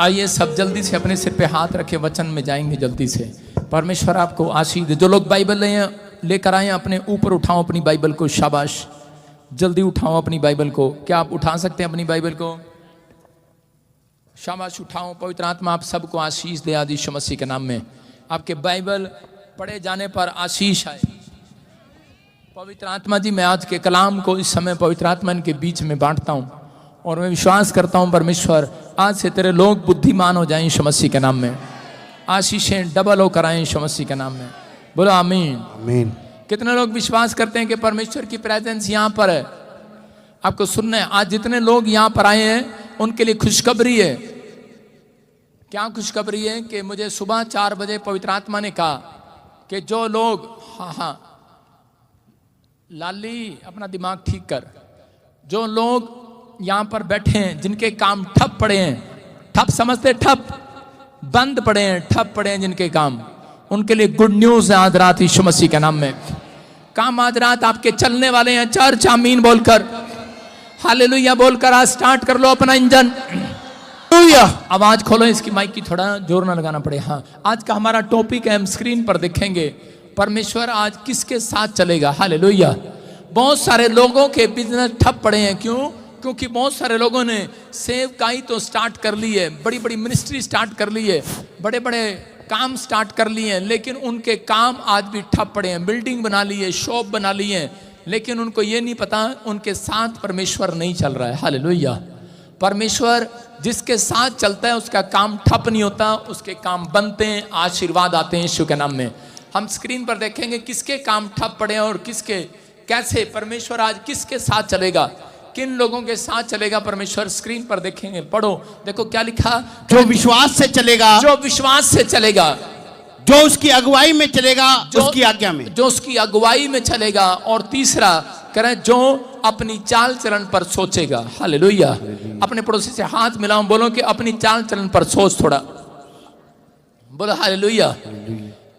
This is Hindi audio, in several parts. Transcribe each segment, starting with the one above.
आइए सब जल्दी से अपने सिर पे हाथ रखे वचन में जाएंगे जल्दी से। परमेश्वर आपको आशीष दे। जो लोग बाइबल लेकर आए अपने ऊपर उठाओ अपनी बाइबल को। शाबाश, जल्दी उठाओ अपनी बाइबल को। क्या आप उठा सकते हैं अपनी बाइबल को? शाबाश, उठाओ। पवित्र आत्मा आप सबको आशीष दे आज यीशु मसीह के नाम में। आपके बाइबल पढ़े जाने पर आशीष आए। पवित्र आत्मा जी, मैं आज के कलाम को इस समय पवित्र आत्मा के बीच में बांटता हूँ और मैं विश्वास करता हूँ परमेश्वर आज से तेरे लोग बुद्धिमान हो जाएं यीशु मसीह के नाम में। आशीषें डबल हो कराएं यीशु मसीह के नाम में। बोलो आमीन आमीन। कितने लोग विश्वास करते हैं कि परमेश्वर की प्रेजेंस यहाँ पर है? आपको सुनना है। आज जितने लोग यहाँ पर आए हैं उनके लिए खुशखबरी है। क्या खुशखबरी है? कि मुझे सुबह 4 बजे पवित्र आत्मा ने कहा कि जो लोग, हाँ लाली अपना दिमाग ठीक कर, जो लोग यहाँ पर बैठे हैं जिनके काम ठप पड़े हैं, ठप समझते, ठप बंद पड़े हैं, ठप पड़े हैं जिनके काम, उनके लिए गुड न्यूज है आज रात यीशु मसीह के नाम में। काम आज रात आपके चलने वाले हैं। चर्च आमीन बोलकर, हालेलुया बोलकर आज स्टार्ट कर लो अपना इंजन। आवाज खोलो इसकी, माइक की थोड़ा जोर ना लगाना पड़े। हाँ, आज का हमारा टॉपिक है, हम स्क्रीन पर देखेंगे परमेश्वर आज किसके साथ चलेगा। हालेलुया। बहुत सारे लोगों के बिजनेस ठप पड़े हैं। क्यों? क्योंकि बहुत सारे लोगों ने सेवकाई तो स्टार्ट कर ली है, बड़ी बड़ी मिनिस्ट्री स्टार्ट कर ली है, बड़े बड़े काम स्टार्ट कर लिए हैं, लेकिन उनके काम आज भी ठप पड़े हैं। बिल्डिंग बना ली है, शॉप बना ली है, लेकिन उनको ये नहीं पता उनके साथ परमेश्वर नहीं चल रहा है। हालेलुया। परमेश्वर जिसके साथ चलता है उसका काम ठप नहीं होता, उसके काम बनते हैं, आशीर्वाद आते हैं यीशु के नाम में। हम स्क्रीन पर देखेंगे किसके काम ठप पड़े हैं और किसके, कैसे परमेश्वर आज किसके साथ चलेगा, किन लोगों के साथ चलेगा परमेश्वर। स्क्रीन पर देखेंगे, पढ़ो, देखो क्या लिखा। जो विश्वास से चलेगा, जो विश्वास से चलेगा, जो उसकी अगुवाई में चलेगा, उसकी आज्ञा में, जो उसकी अगुवाई में चलेगा, और तीसरा करें जो अपनी चाल चलन पर सोचेगा। हालेलुया। अपने पड़ोसी से हाथ मिलाओ, बोलो कि अपनी चाल चलन पर सोच थोड़ा। बोलो हालेलुया।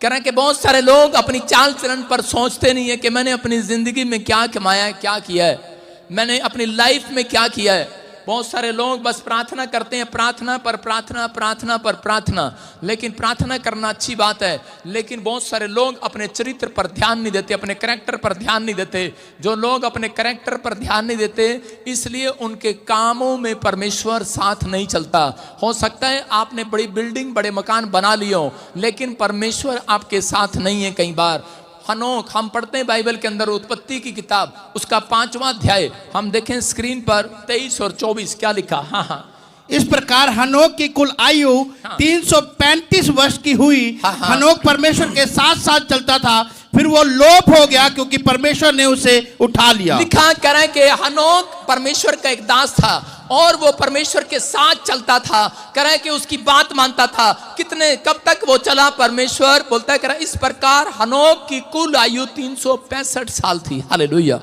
करें कि बहुत सारे लोग अपनी चाल चलन पर सोचते नहीं है कि मैंने अपनी जिंदगी में क्या कमाया है, क्या किया है, मैंने अपनी लाइफ में क्या किया है। बहुत सारे लोग बस प्रार्थना करते हैं, प्रार्थना पर प्रार्थना, प्रार्थना पर प्रार्थना। लेकिन प्रार्थना करना अच्छी बात है, लेकिन बहुत सारे लोग अपने चरित्र पर ध्यान नहीं देते, अपने करैक्टर पर ध्यान नहीं देते। जो लोग अपने करैक्टर पर ध्यान नहीं देते, इसलिए उनके कामों में परमेश्वर साथ नहीं चलता। हो सकता है आपने बड़ी बिल्डिंग, बड़े मकान बना लिए हो, लेकिन परमेश्वर आपके साथ नहीं है। कई बार हनोक, हम पढ़ते हैं बाइबल के अंदर उत्पत्ति की किताब, उसका 5वां अध्याय हम देखें स्क्रीन पर 23 और 24 क्या लिखा। हाँ, इस प्रकार हनोक की कुल आयु 335 वर्ष की हुई। हनोक परमेश्वर के साथ साथ चलता था, फिर वो लोप हो गया क्योंकि परमेश्वर ने उसे उठा लिया। लिखा करें कि हनोक परमेश्वर का एक दास था और वो परमेश्वर के साथ चलता था। करें कि उसकी बात मानता था। कितने, कब तक वो चला? परमेश्वर बोलता है करें इस प्रकार हनोक की कुल आयु 365 साल थी। हालेलुया।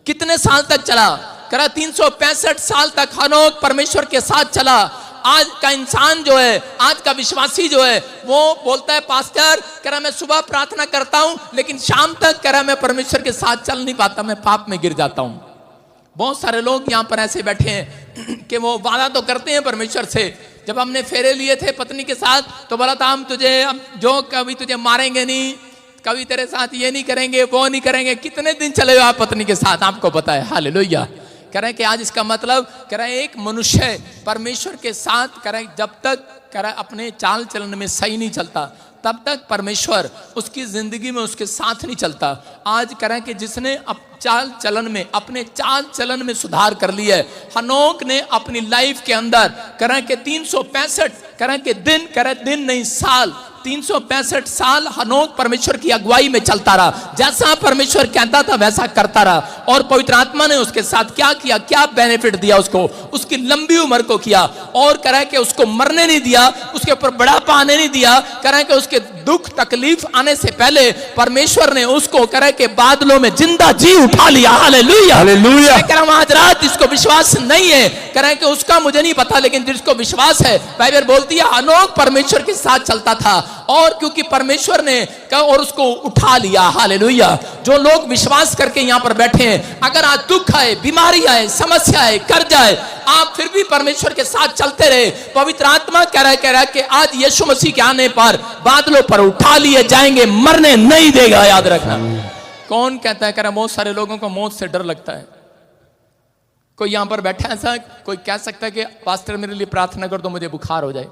कितने साल तक चला? करा 365 साल तक हनोक परमेश्वर के साथ चला। आज का इंसान जो है, आज का विश्वासी जो है, वो बोलता है पास्टर करा मैं सुबह प्रार्थना करता हूं लेकिन शाम तक करा मैं परमेश्वर के साथ चल नहीं पाता, मैं पाप में गिर जाता हूं। बहुत सारे लोग यहाँ पर ऐसे बैठे हैं कि वो वादा तो करते हैं परमेश्वर से। जब हमने फेरे लिए थे पत्नी के साथ तो बोला था हम तुझे, जो कभी तुझे मारेंगे नहीं, कभी तेरे साथ ये नहीं करेंगे, वो नहीं करेंगे। कितने दिन चले हो आप पत्नी के साथ, आपको पता है। हालेलुया। कह रहे कि आज इसका मतलब कह रहे एक मनुष्य परमेश्वर के साथ कह रहे जब तक कह रहे अपने चाल चलन में सही नहीं चलता, तब तक परमेश्वर उसकी जिंदगी में उसके साथ नहीं चलता। आज कह रहे कि जिसने चाल चलन में, अपने चाल चलन में सुधार कर लिया है, हनोक ने अपनी लाइफ के अंदर कह रहे कि 365 कह रहे कि दिन, कह रहे दिन नहीं साल, 365 साल हनोक परमेश्वर की अगुवाई में चलता रहा। जैसा परमेश्वर कहता था वैसा करता रहा। और पवित्र आत्मा ने उसके साथ क्या किया, क्या बेनिफिट दिया उसको, उसकी लंबी उम्र को किया। और कह रहा है कि उसको मरने नहीं दिया, उसके ऊपर बुढ़ापा आने नहीं दिया। कह रहा है कि उसके दुख तकलीफ आने से पहले परमेश्वर ने उसको कह रहा है कि बादलों में जिंदा जी उठा लिया। Hallelujah hallelujah. कह रहा हूं आज रात जिसको विश्वास नहीं है, कह रहा है कि उसका मुझे नहीं पता, लेकिन जिसको विश्वास है, बाइबल बोलती है हनोक परमेश्वर के साथ चलता था और क्योंकि परमेश्वर ने और उसको उठा लिया। हालेलुया। जो लोग विश्वास करके यहाँ पर बैठे हैं, अगर आज दुख आए, बीमारी आए, समस्या आए, कर्ज आए, आप फिर भी परमेश्वर के साथ चलते रहे। पवित्र आत्मा कह रहा है कि आज यीशु मसीह के आने पर बादलों पर उठा लिए जाएंगे, मरने नहीं देगा। याद रखना। कौन कहता है? कह रहा बहुत सारे लोगों को मौत से डर लगता है। कोई यहां पर बैठा है ऐसा? कोई कह सकता है कि पास्टर मेरे लिए प्रार्थना कर दो, मुझे बुखार हो जाए?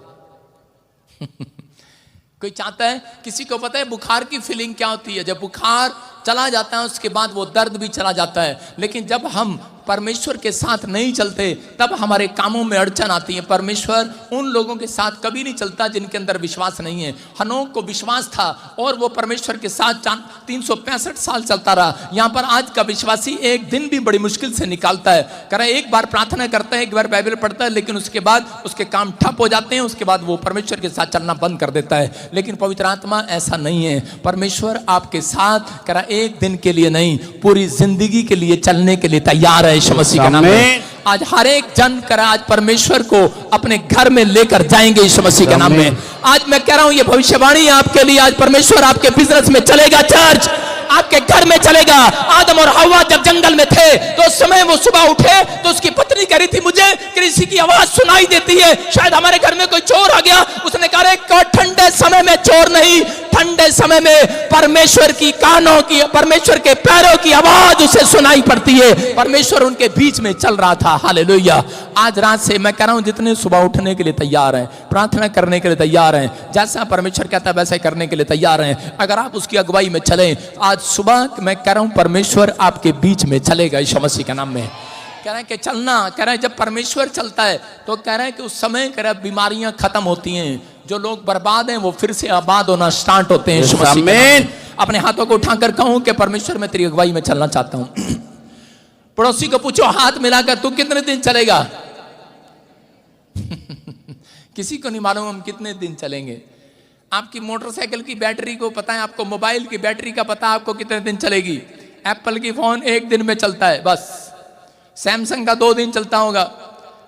कोई चाहता है? किसी को पता है बुखार की फीलिंग क्या होती है? जब बुखार चला जाता है उसके बाद वो दर्द भी चला जाता है। लेकिन जब हम परमेश्वर के साथ नहीं चलते तब हमारे कामों में अड़चन आती है। परमेश्वर उन लोगों के साथ कभी नहीं चलता जिनके अंदर विश्वास नहीं है। हनोक को विश्वास था और वो परमेश्वर के साथ 365 साल चलता रहा। यहाँ पर आज का विश्वासी एक दिन भी बड़ी मुश्किल से निकालता है। कह रहा है एक बार प्रार्थना करता है, एक बार बाइबल पढ़ता है, लेकिन उसके बाद उसके काम ठप हो जाते हैं। उसके बाद वो परमेश्वर के साथ चलना बंद कर देता है। लेकिन पवित्र आत्मा ऐसा नहीं है। परमेश्वर आपके साथ कह रहा एक दिन के लिए नहीं, पूरी जिंदगी के लिए चलने के लिए तैयार है। यीशु मसीह का नाम है। आज हर एक जन कर आज परमेश्वर को अपने घर में लेकर जाएंगे यीशु मसीह के नाम में। आज मैं कह रहा हूं ये भविष्यवाणी है आपके लिए। आज परमेश्वर आपके बिजनेस में चलेगा, चर्च आपके घर में चलेगा। आदम और हव्वा जब जंगल में थे तो उस समय वो सुबह उठे तो उसकी पत्नी कह रही थी मुझे किसी की आवाज सुनाई देती है, शायद हमारे घर में कोई चोर आ गया। उसने कहा ठंडे समय में चोर नहीं, ठंडे समय में परमेश्वर की कानों की, परमेश्वर के पैरों की आवाज उसे सुनाई पड़ती है। परमेश्वर उनके बीच में चल रहा था। हालेलुया। आज रात से मैं कह रहा हूं जितने सुबह उठने के लिए तैयार हैं, प्रार्थना करने के लिए तैयार हैं, जैसा परमेश्वर कहता है वैसे करने के लिए तैयार हैं, अगर आप उसकी अगुवाई में चलें, आज सुबह मैं कह रहा हूं परमेश्वर आपके बीच में चलेगा यीशु मसीह के नाम में। कह रहे हैं कि चलना, कह रहे हैं जब परमेश्वर चलता है तो कह रहे हैं कि उस समय कह रहे हैं बीमारियां खत्म होती हैं, जो लोग बर्बाद हैं वो फिर से आबाद होना स्टार्ट होते हैं यीशु मसीह के नाम में। अपने हाथों को उठाकर कहूं कि परमेश्वर मैं तेरी अगुवाई में चलना चाहता हूं। पड़ोसी को पूछो हाथ मिलाकर तू कितने दिन चलेगा? किसी को नहीं मालूम हम कितने दिन चलेंगे। आपकी मोटरसाइकिल की बैटरी को पता है, आपको मोबाइल की बैटरी का पता है आपको कितने दिन चलेगी। एप्पल की फोन एक दिन में चलता है बस, सैमसंग का 2 दिन चलता होगा,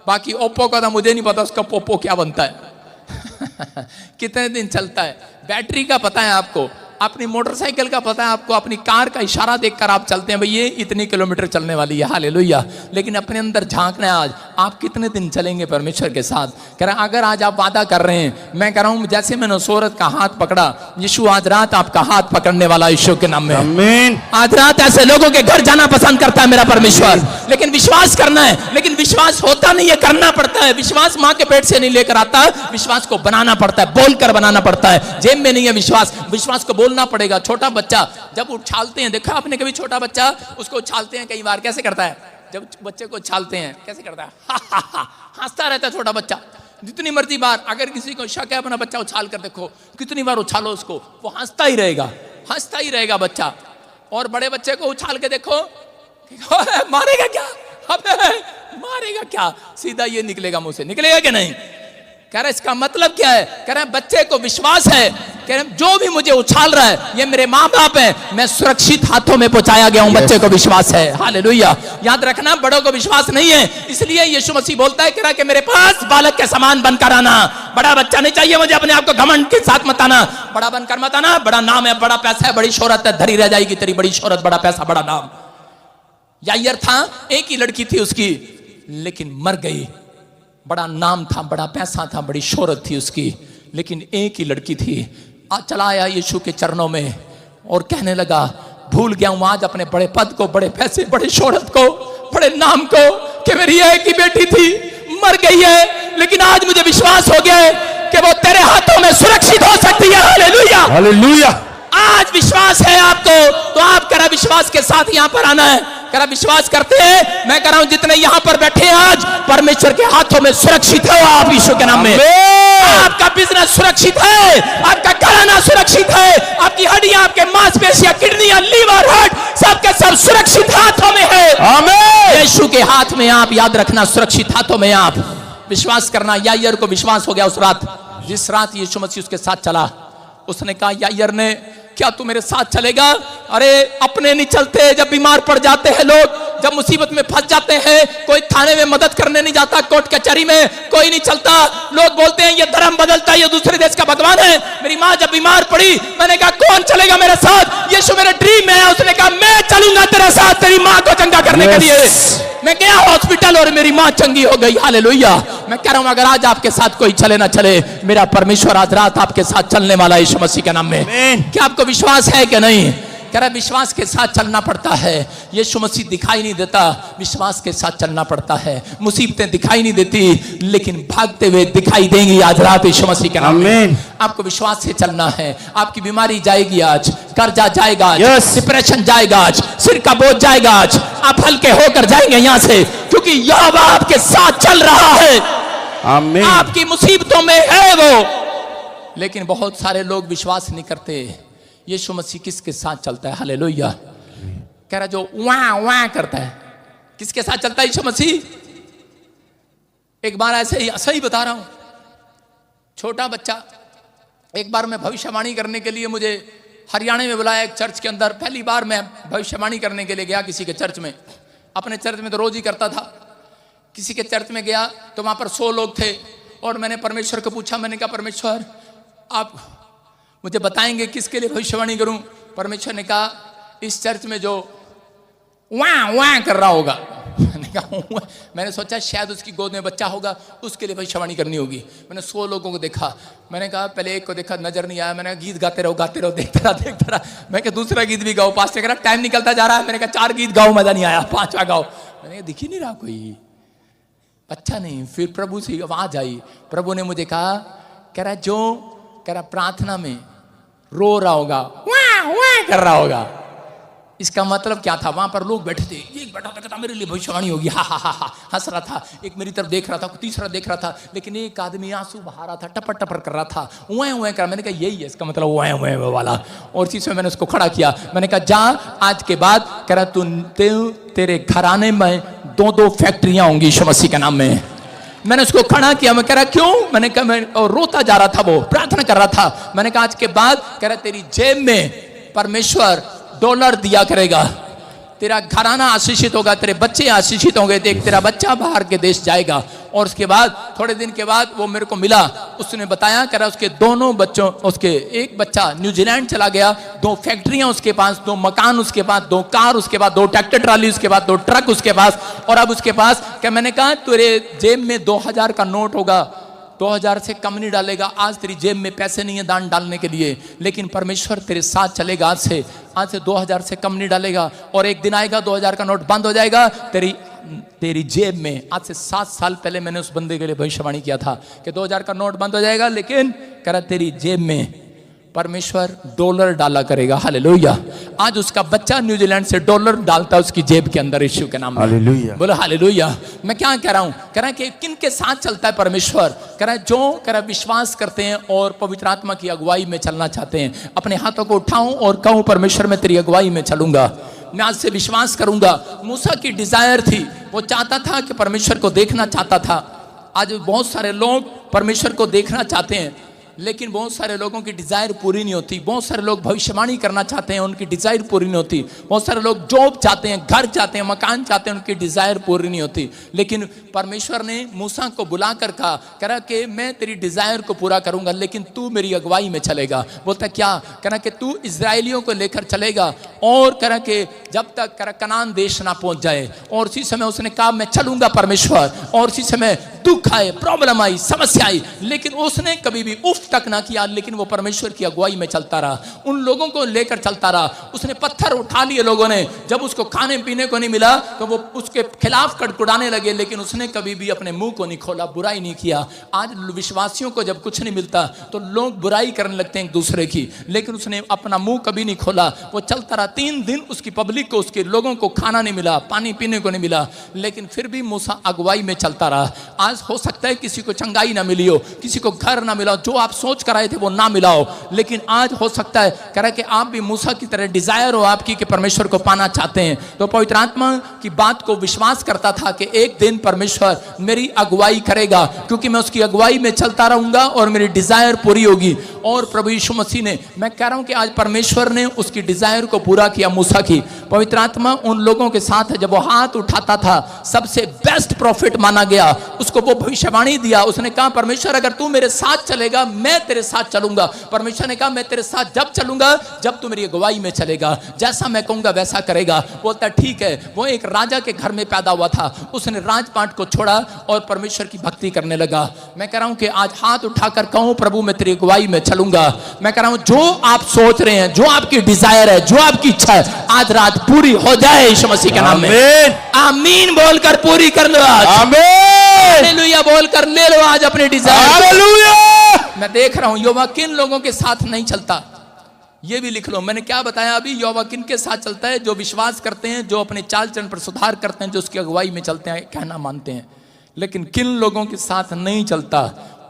बाकी ओप्पो का तो मुझे नहीं पता उसका पोपो क्या बनता है। कितने दिन चलता है। बैटरी का पता है आपको, अपनी मोटरसाइकिल का पता है आपको, अपनी कार का इशारा देखकर आप चलते हैं भाई ये इतनी किलोमीटर चलने वाली है। हालेलुया। लेकिन अपने अंदर झांकना है आज आप कितने दिन चलेंगे परमेश्वर के साथ। कह रहा अगर आज आप वादा कर रहे हैं, मैं कह रहा हूं जैसे मैंने सूरत का हाथ पकड़ा, यीशु आज रात आपका हाथ पकड़ने वाला यीशु के नाम में। आमीन। आज रात ऐसे लोगों के घर जाना पसंद करता है मेरा परमेश्वर, लेकिन विश्वास करना है। लेकिन विश्वास होता नहीं है, करना पड़ता है। विश्वास मां के पेट से नहीं लेकर आता, विश्वास को बनाना पड़ता है, बोलकर बनाना पड़ता है। जेब में नहीं है विश्वास, विश्वास को बोलना पड़ेगा। छोटा बच्चा जब उछालते हैं, देखा आपने कभी छोटा बच्चा उसको उछालते हैं कई बार, कैसे करता है? जब बच्चे को उछालते हैं कैसे करता है? हा हा हा, हंसता रहता है छोटा बच्चा। जितनी मर्जी बार अगर किसी को शक है अपना बच्चा उछाल कर देखो, कितनी बार उछालो उसको, वो हंसता ही रहेगा, हंसता ही रहेगा बच्चा। और बड़े बच्चे को उछाल के देखो, मारेगा क्या? मारेगा क्या? सीधा ये निकलेगा मुंह से, निकलेगा कि नहीं? कह रहे इसका मतलब क्या है? कह रहे बच्चे को विश्वास है, कह रहे जो भी मुझे उछाल रहा है ये मेरे माँ बाप हैं, मैं सुरक्षित हाथों में पहुंचाया गया हूं। बच्चे को विश्वास है। हालेलुया। याद रखना बड़ों को विश्वास नहीं है, इसलिए यीशु मसीह बोलता है कह रहा कि मेरे पास बालक के समान बनकर आना। बड़ा बच्चा नहीं चाहिए मुझे, अपने आप को घमंड के साथ मत आना, बड़ा बनकर मत आना। बड़ा नाम है, बड़ा पैसा है, बड़ी शोहरत है, धरी रह जाएगी तेरी बड़ी शोहरत, बड़ा पैसा, बड़ा नाम। यायर था, एक ही लड़की थी उसकी, लेकिन मर गई। बड़ा नाम था, बड़ा पैसा था, बड़ी शोहरत थी उसकी, लेकिन एक ही लड़की थी। चला आया यीशु के चरणों में और कहने लगा भूल गया हूं आज अपने बड़े पद को, बड़े पैसे, बड़े शोहरत को, बड़े नाम को, कि मेरी एक ही बेटी थी, मर गई है, लेकिन आज मुझे विश्वास हो गया है कि वो तेरे हाथों में सुरक्षित हो सकती है। Hallelujah, hallelujah. आज विश्वास है आपको तो आप करा विश्वास के साथ यहां पर आना है। करा विश्वास करते हैं, मैं कह रहा हूं जितने यहां पर बैठे हैं आज परमेश्वर के हाथों में सुरक्षित हो आप यीशु के नाम में। आपका बिजनेस सुरक्षित है, आपका घराना सुरक्षित है, आपकी हड्डियां, आपके मांसपेशियां, किडनियां, लीवर, हार्ट, सबके सब सुरक्षित हाथों में है। आमीन। यीशु के हाथ में आप, याद रखना, सुरक्षित हाथों में आप। विश्वास करना। यायर को विश्वास हो गया उस रात, जिस रात यीशु मसीह उसके साथ चला। उसने कहा यायर ने, क्या तू मेरे साथ चलेगा? अरे अपने नहीं चलते, जब बीमार पड़ जाते हैं लोग, जब मुसीबत में फंस जाते हैं, कोई थाने में मदद करने नहीं जाता, कोर्ट कचहरी में कोई नहीं चलता। लोग बोलते हैं ये धर्म बदलता है, ये दूसरे देश का भगवान है। मेरी माँ जब बीमार पड़ी, मैंने कहा कौन चलेगा मेरे साथ? यीशु मेरे ड्रीम में है, उसने कहा मैं चलूंगा तेरे साथ तेरी माँ को चंगा करने के लिए। मैं गया हॉस्पिटल और मेरी माँ चंगी हो गई। हालेलुया। मैं कह रहा हूं अगर आज आपके साथ कोई चले ना चले, मेरा परमेश्वर आज रात आपके साथ चलने वाला है यीशु मसीह के नाम में। क्या आपको विश्वास है कि नहीं? कह रहा विश्वास के साथ चलना पड़ता है। यीशु मसीह दिखाई नहीं देता, विश्वास के साथ चलना पड़ता है। मुसीबतें दिखाई नहीं देती, लेकिन भागते हुए दिखाई देंगी आज रात यीशु मसीह के नाम में। आपको विश्वास से चलना है। आपकी बीमारी जाएगी आज, कर्जा जाएगा आज, डिप्रेशन जाएगा आज, सिर का बोझ जाएगा आज। आप हल्के होकर जाएंगे यहां से, क्योंकि यहोवा आपके साथ चल रहा है। आमीन। आपकी मुसीबतों में है वो। लेकिन बहुत सारे लोग विश्वास नहीं करते यीशु मसीह किसके साथ चलता है। हालेलुया। कह रहा जो वाह वाह करता है, किसके साथ चलता है यीशु मसीह? एक बार ऐसे ही सही बता रहा हूं, छोटा बच्चा, एक बार मैं भविष्यवाणी करने के लिए मुझे हरियाणा में बुलाया एक चर्च के अंदर। पहली बार मैं भविष्यवाणी करने के लिए गया किसी के चर्च में। अपने चर्च में तो रोज ही करता था, किसी के चर्च में गया तो वहां पर 100 लोग थे और मैंने परमेश्वर को पूछा, मैंने कहा परमेश्वर आप मुझे बताएंगे किसके लिए भविष्यवाणी करूं? परमेश्वर ने कहा इस चर्च में जो वाह वाह कर रहा होगा। मैंने कहा मैंने सोचा शायद उसकी गोद में बच्चा होगा, उसके लिए भविष्यवाणी करनी होगी। मैंने 100 लोगों को देखा। मैंने कहा पहले एक को देखा, नजर नहीं आया। मैंने कहा गीत गाते रहो देखता रहा। मैं कहा दूसरा गीत भी गाओ। पास से कह रहा टाइम निकलता जा रहा है। मैंने कहा 4 गीत गाओ, मजा नहीं आया। 5वां गाओ। मैंने कहा दिख ही नहीं रहा कोई बच्चा नहीं। फिर प्रभु से आवाज आई, प्रभु ने मुझे कहा, कह रहा प्रार्थना में रो रहा होगा, वाह वाह कर रहा होगा। इसका मतलब क्या था? वहां पर लोग बैठे थे, एक बैठा था कहता मेरे लिए भविष्यवाणी होगी, हा हा हा हा, हंस रहा था। एक मेरी तरफ देख रहा था, तीसरा देख रहा था, लेकिन एक आदमी आंसू बहा रहा था, टपर टपर कर रहा था, उए उए कर। मैंने कहा यही है इसका मतलब, उए उए वाला। और इसी में मैंने उसको खड़ा किया। मैंने कहा जा आज के बाद कह रहा तेरे घराने में 2-2 फैक्ट्रियां होंगी यीशु मसीह के नाम में। मैंने उसको खड़ा किया। मैं कह रहा क्यों? मैंने कहा मैं, और रोता जा रहा था, वो प्रार्थना कर रहा था। मैंने कहा आज के बाद कह रहा तेरी जेब में परमेश्वर डॉलर दिया करेगा, तेरा घराना आशीषित होगा, तेरे बच्चे आशीषित होंगे। देख तेरा बच्चा बाहर के देश जाएगा। और उसके बाद थोड़े दिन के बाद वो मेरे को मिला, उसने बताया कह रहा उसके दोनों बच्चों, उसके एक बच्चा न्यूजीलैंड चला गया, 2 फैक्ट्रियां उसके पास, 2 मकान उसके पास, 2 कार उसके पास, 2 ट्रैक्टर ट्राली उसके पास, 2 ट्रक उसके पास। और अब उसके पास क्या? मैंने कहा तेरे जेब में 2000 का नोट होगा, 2000 से कम नहीं डालेगा। आज तेरी जेब में पैसे नहीं है दान डालने के लिए, लेकिन परमेश्वर तेरे साथ चलेगा। आज से 2000 से कम नहीं डालेगा। और एक दिन आएगा 2000 का नोट बंद हो जाएगा तेरी जेब में। आज से 7 साल पहले मैंने उस बंदे के लिए भविष्यवाणी किया था कि 2000 का नोट बंद हो जाएगा, लेकिन कह रहा तेरी जेब में परमेश्वर डॉलर डाला करेगा। हालेलुया। आज उसका बच्चा न्यूजीलैंड से डॉलर डालता है उसकी जेब के अंदर यीशु के नाम में। हालेलुया। बोलो हालेलुया। मैं क्या कह रहा हूं? कह रहा है कि किन के साथ चलता है परमेश्वर? कह रहा है जो कह रहा विश्वास करते हैं और पवित्र आत्मा की अगुवाई में चलना चाहते हैं। अपने हाथों को उठाऊं और कहूं परमेश्वर मैं तेरी अगुवाई में चलूंगा, मैं आज से विश्वास करूंगा। मूसा की डिजायर थी, वो चाहता था कि परमेश्वर को देखना चाहता था। आज बहुत सारे लोग परमेश्वर को देखना चाहते हैं, लेकिन बहुत सारे लोगों की डिजायर पूरी नहीं होती। बहुत सारे लोग भविष्यवाणी करना चाहते हैं, उनकी डिजायर पूरी नहीं होती। बहुत सारे लोग जॉब चाहते हैं, घर चाहते हैं, मकान चाहते हैं, उनकी डिजायर पूरी नहीं होती। लेकिन परमेश्वर ने मूसा को बुलाकर कहा, कह रहा कि मैं तेरी डिजायर को पूरा करूंगा, लेकिन तू मेरी अगुवाई में चलेगा। बोलता क्या? कह रहा कि तू इजराइलियों को लेकर चलेगा और कह रहा कि जब तक कह रहा कनान देश ना पहुंच जाए। और उसी समय उसने कहा मैं चलूंगा परमेश्वर। और उसी समय दुख आए, प्रॉब्लम आई, समस्या आई, लेकिन उसने कभी भी उफ तक ना किया, लेकिन वो परमेश्वर की अगुवाई में चलता रहा, उन लोगों को लेकर चलता रहा। उसने पत्थर उठा लिए लोगों ने, जब उसको खाने पीने को नहीं मिला तो वो उसके खिलाफ कड़कुड़ाने लगे, लेकिन उसने कभी भी अपने मुंह को नहीं खोला, बुराई नहीं किया। आज विश्वासियों को जब कुछ नहीं मिलता तो लोग बुराई करने लगते हैं एक दूसरे की, लेकिन उसने अपना मुंह कभी नहीं खोला। वो चलता रहा। 3 दिन उसकी पब्लिक को, उसके लोगों को खाना नहीं मिला, पानी पीने को नहीं मिला, लेकिन फिर भी मूसा अगुवाई में चलता रहा। आज हो सकता है किसी को चंगाई ना मिली हो, किसी को घर ना मिला हो, जो आप सोच कर आए थे वो ना मिला हो, लेकिन आज हो सकता है कह रहा कि आप भी मूसा की तरह डिजायर हो आपकी कि परमेश्वर को पाना चाहते हैं। तो पवित्र आत्मा की बात को विश्वास करता था कि एक दिन परमेश्वर मेरी अगुवाई करेगा, क्योंकि मैं उसकी अगुवाई में चलता रहूंगा और मेरी डिजायर पूरी होगी। और प्रभु यीशु मसीह ने, मैं कह रहा हूं कि आज परमेश्वर ने उसकी डिजायर को पूरा किया। मूसा की पवित्र आत्मा उन लोगों के साथ है। जब वो हाथ उठाता था, सबसे बेस्ट प्रॉफिट माना गया, उसको वो भविष्यवाणी दिया। उसने कहा परमेश्वर अगर तू मेरे साथ चलेगा मैं तेरे साथ चलूंगा। परमेश्वर ने कहा मैं तेरे साथ जब चलूंगा जब तू मेरी अगुवाई में चलेगा, जैसा मैं कहूंगा वैसा करेगा। बोलता ठीक है। वो एक राजा के घर में पैदा हुआ था, उसने राजपाट को छोड़ा और परमेश्वर की भक्ति करने लगा। मैं कह रहा हूं कि आज हाथ उठाकर कहूं प्रभु मैं तेरी अगुवाई में चलूंगा। मैं कह रहा हूं जो आप सोच रहे हैं, जो आपकी डिजायर है, जो आपकी इच्छा है, आज रात पूरी हो जाए यीशु मसीह के नाम में। आमीन बोलकर पूरी कर लो आज। आमीन हालेलुया बोलकर ले लो आज अपनी डिजायर। हालेलुया। मैं देख रहा हूं योवा किन लोगों के साथ नहीं चलता, ये भी लिख लो। मैंने क्या बताया अभी, योवा किन के साथ चलता है? जो विश्वास करते हैं, जो अपने चाल चलन पर सुधार करते हैं, जो उसकी अगुवाई में चलते हैं, कहना मानते हैं। लेकिन किन लोगों के साथ नहीं चलता